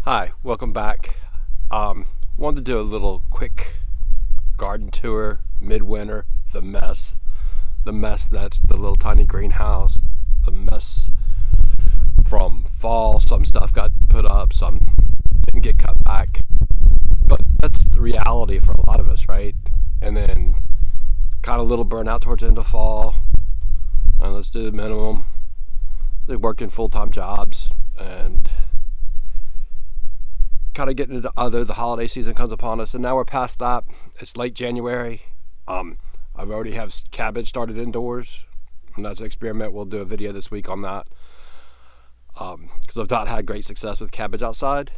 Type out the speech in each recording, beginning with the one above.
Hi, welcome back. Wanted to do a little quick garden tour midwinter. The mess that's the little tiny greenhouse. The mess from fall. Some stuff got put up, some didn't get cut back. But that's the reality for a lot of us, right? And then kind of a little burnout towards the end of fall. And let's do the minimum. Like working full-time jobs and kind of getting into the holiday season comes upon us, and now we're past that. It's late January. I've already have cabbage started indoors, and that's an experiment. We'll do a video this week on that because I've not had great success with cabbage outside.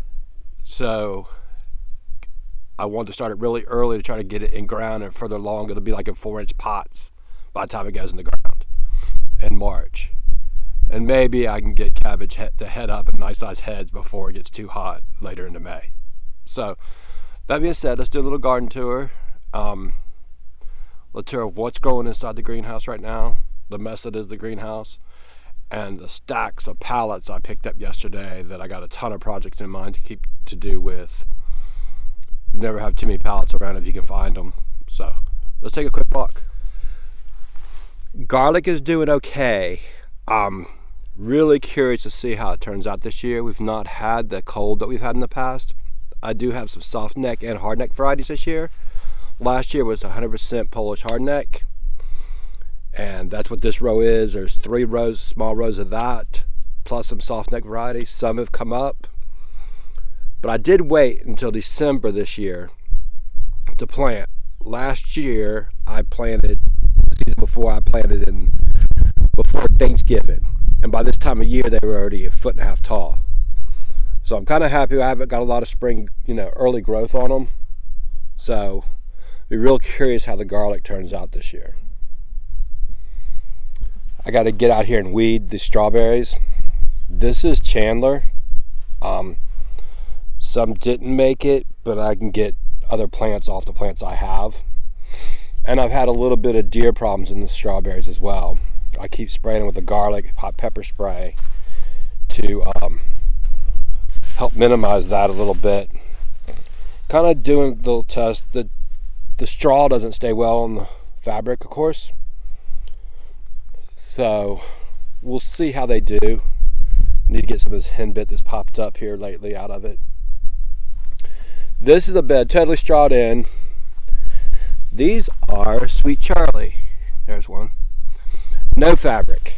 So I want to start it really early to try to get it in ground, and further along it'll be like in 4-inch pots by the time it goes in the ground in March. And maybe I can get cabbage to head up in nice sized heads before it gets too hot later into May. So that being said, let's do a little garden tour. A tour of what's growing inside the greenhouse right now, the mess that is the greenhouse, and the stacks of pallets I picked up yesterday that I got a ton of projects in mind to do with. You never have too many pallets around if you can find them. So let's take a quick look. Garlic is doing okay. Really curious to see how it turns out this year. We've not had the cold that we've had in the past. I do have some soft neck and hard neck varieties this year. Last year was 100% Polish hard neck, and that's what this row is. There's 3 rows, small rows of that, plus some soft neck varieties. Some have come up, but I did wait until December this year to plant. Last year I planted, the season before I planted before Thanksgiving. And by this time of year, they were already 1.5 feet tall. So I'm kind of happy I haven't got a lot of spring, early growth on them. So be real curious how the garlic turns out this year. I got to get out here and weed the strawberries. This is Chandler. Some didn't make it, but I can get other plants off the plants I have. And I've had a little bit of deer problems in the strawberries as well. I keep spraying them with the garlic hot pepper spray to help minimize that a little bit. Kind of doing a little test. The straw doesn't stay well on the fabric, of course. So we'll see how they do. Need to get some of this henbit that's popped up here lately out of it. This is a bed totally strawed in. These are Sweet Charlie. There's one. No fabric.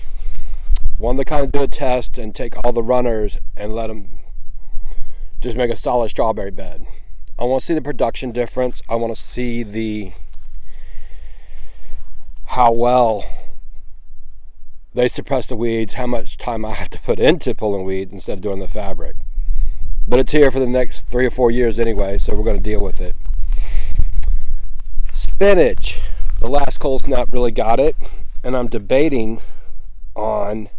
Wanted to kind of do a test and take all the runners and let them just make a solid strawberry bed. I want to see the production difference. I want to see how well they suppress the weeds, how much time I have to put into pulling weeds instead of doing the fabric. But it's here for the next 3 or 4 years anyway, so we're going to deal with it. Spinach. The last cold snap really got it. And I'm debating on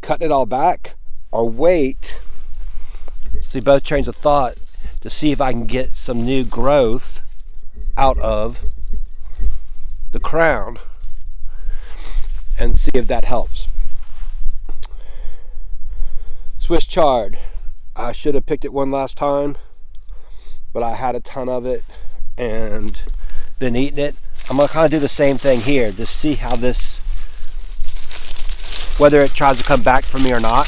cutting it all back or wait, see both trains of thought, to see if I can get some new growth out of the crown and see if that helps. Swiss chard. I should have picked it one last time, but I had a ton of it and been eating it. I'm going to kind of do the same thing here to see how whether it tries to come back for me or not.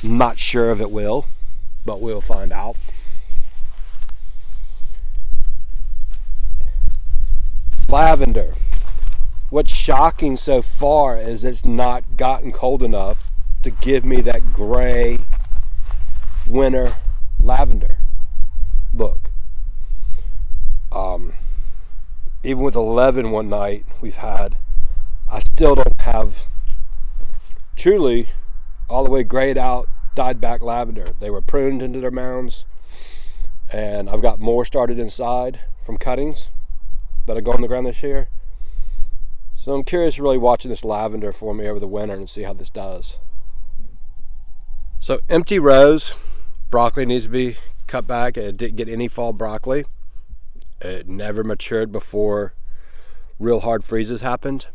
I'm not sure if it will, but we'll find out. Lavender. What's shocking so far is it's not gotten cold enough to give me that gray winter lavender look. Even with 11 one night we've had, I still don't have truly all the way grayed out, dyed back lavender. They were pruned into their mounds, and I've got more started inside from cuttings that I go in the ground this year. So I'm curious really watching this lavender for me over the winter and see how this does. So empty rows, broccoli needs to be cut back. It didn't get any fall broccoli. It never matured before real hard freezes happened.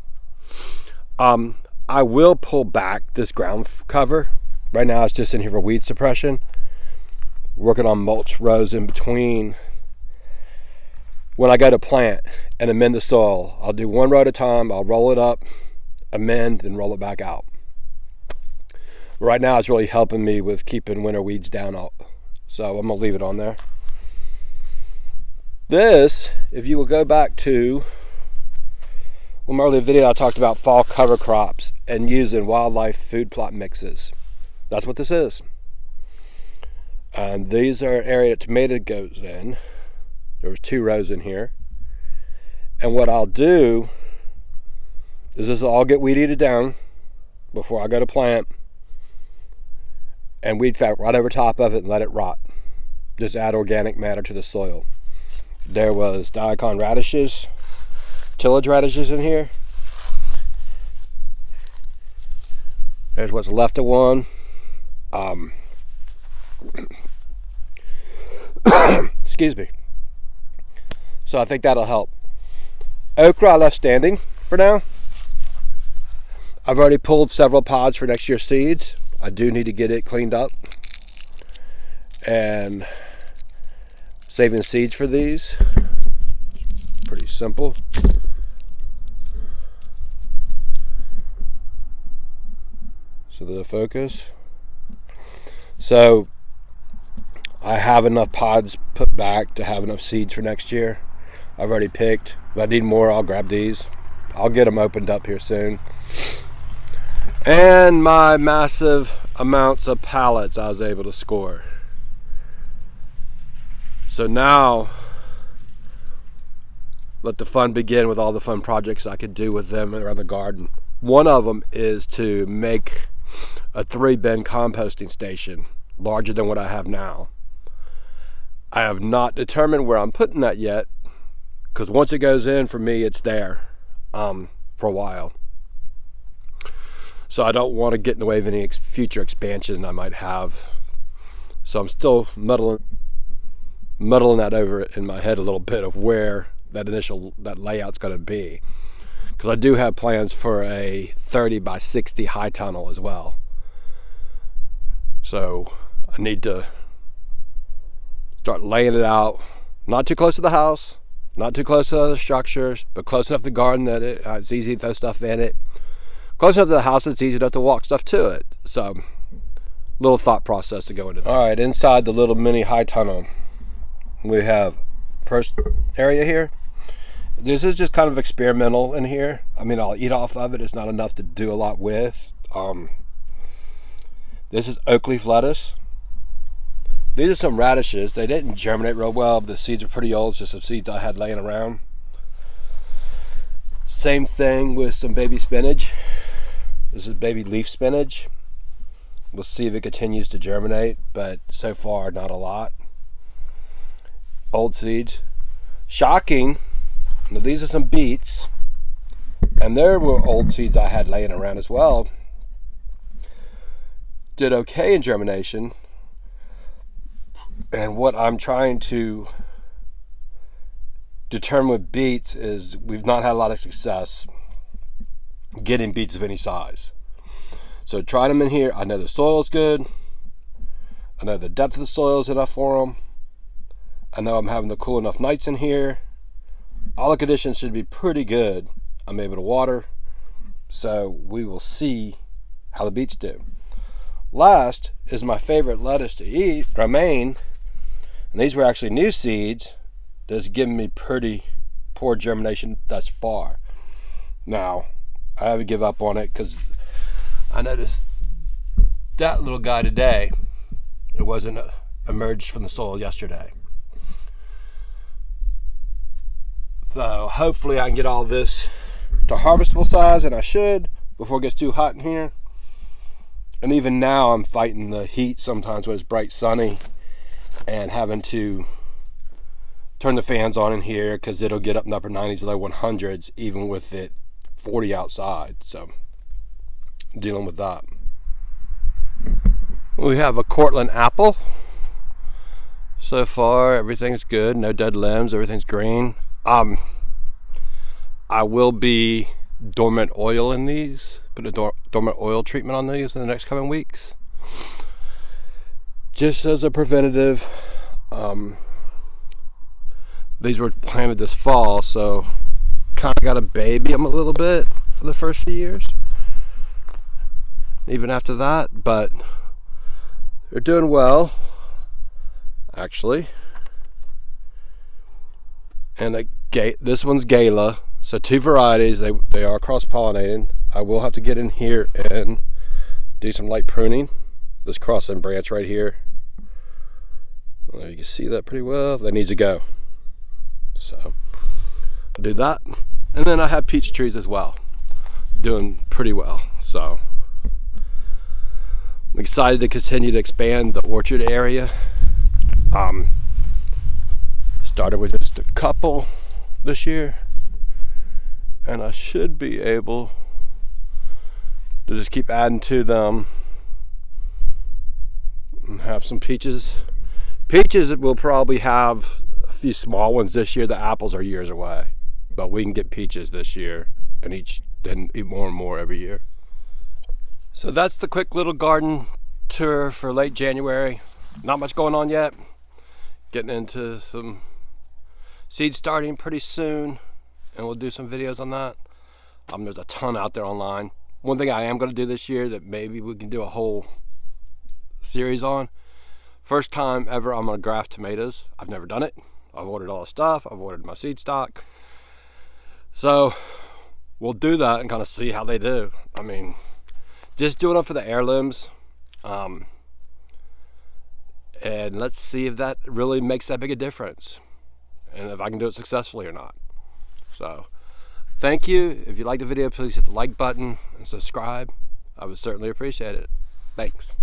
I will pull back this ground cover. Right now it's just in here for weed suppression. Working on mulch rows in between. When I go to plant and amend the soil, I'll do one row at a time. I'll roll it up, amend, and roll it back out. Right now it's really helping me with keeping winter weeds down. So I'm going to leave it on there. This, if you will go back to my earlier video, I talked about fall cover crops and using wildlife food plot mixes. That's what this is. These are an area that tomato goes in. There's 2 rows in here. And what I'll do is this will all get weed eated down before I go to plant. And weed fat right over top of it and let it rot. Just add organic matter to the soil. There was daikon radishes, tillage radishes in here. There's what's left of one. Excuse me. So I think that'll help. Okra I left standing for now. I've already pulled several pods for next year's seeds. I do need to get it cleaned up and saving seeds for these. Pretty simple. So the focus. So I have enough pods put back to have enough seeds for next year. I've already picked. If I need more, I'll grab these. I'll get them opened up here soon. And my massive amounts of pallets I was able to score. So now, let the fun begin with all the fun projects I could do with them around the garden. One of them is to make a 3-bin composting station, larger than what I have now. I have not determined where I'm putting that yet, because once it goes in, for me, it's there for a while. So I don't want to get in the way of any future expansion I might have. So I'm still muddling that over in my head a little bit of where that layout's going to be. Because I do have plans for a 30 by 60 high tunnel as well. So I need to start laying it out. Not too close to the house, not too close to other structures, but close enough to the garden that it's easy to throw stuff in it. Close enough to the house, it's easy enough to walk stuff to it. So, little thought process to go into that. All right, inside the little mini high tunnel, we have first area here. This is just kind of experimental in here. I mean, I'll eat off of it. It's not enough to do a lot with. This is oak leaf lettuce. These are some radishes. They didn't germinate real well, but the seeds are pretty old. It's just some seeds I had laying around. Same thing with some baby spinach. This is baby leaf spinach. We'll see if it continues to germinate, but so far not a lot. Old seeds. Shocking. Now these are some beets. And there were old seeds I had laying around as well. Did okay in germination. And what I'm trying to determine with beets is we've not had a lot of success getting beets of any size. So tried them in here. I know the soil's good. I know the depth of the soil is enough for them. I know I'm having the cool enough nights in here. All the conditions should be pretty good. I'm able to water. So we will see how the beets do. Last is my favorite lettuce to eat, romaine. And these were actually new seeds that's given me pretty poor germination thus far. Now, I haven't give up on it because I noticed that little guy today, it wasn't emerged from the soil yesterday. So hopefully I can get all this to harvestable size, and I should before it gets too hot in here. And even now I'm fighting the heat sometimes when it's bright sunny and having to turn the fans on in here because it'll get up in the upper 90s, low 100s, even with it 40 outside. So dealing with that. We have a Cortland apple. So far everything's good, no dead limbs, everything's green. I will be dormant oil in these, put a dormant oil treatment on these in the next coming weeks, just as a preventative. These were planted this fall, so kind of got to baby them a little bit for the first few years, even after that, but they're doing well, actually. And this one's Gala, so 2 varieties. They are cross-pollinating. I will have to get in here and do some light pruning. This crossing branch right here, you can see that pretty well. That needs to go. So I'll do that. And then I have peach trees as well, doing pretty well. So I'm excited to continue to expand the orchard area. Started with just a couple this year, and I should be able to just keep adding to them and have some peaches. Peaches will probably have a few small ones this year. The apples are years away, but we can get peaches this year, and eat more and more every year. So that's the quick little garden tour for late January. Not much going on yet. Getting into some seed starting pretty soon, and we'll do some videos on that. There's a ton out there online. One thing I am going to do this year that maybe we can do a whole series on. First time ever I'm going to graft tomatoes. I've never done it. I've ordered all the stuff. I've ordered my seed stock. So we'll do that and kind of see how they do. I mean, just doing it for the heirlooms. And let's see if that really makes that big a difference, and if I can do it successfully or not. So thank you. If you liked the video, please hit the like button and subscribe. I would certainly appreciate it. Thanks.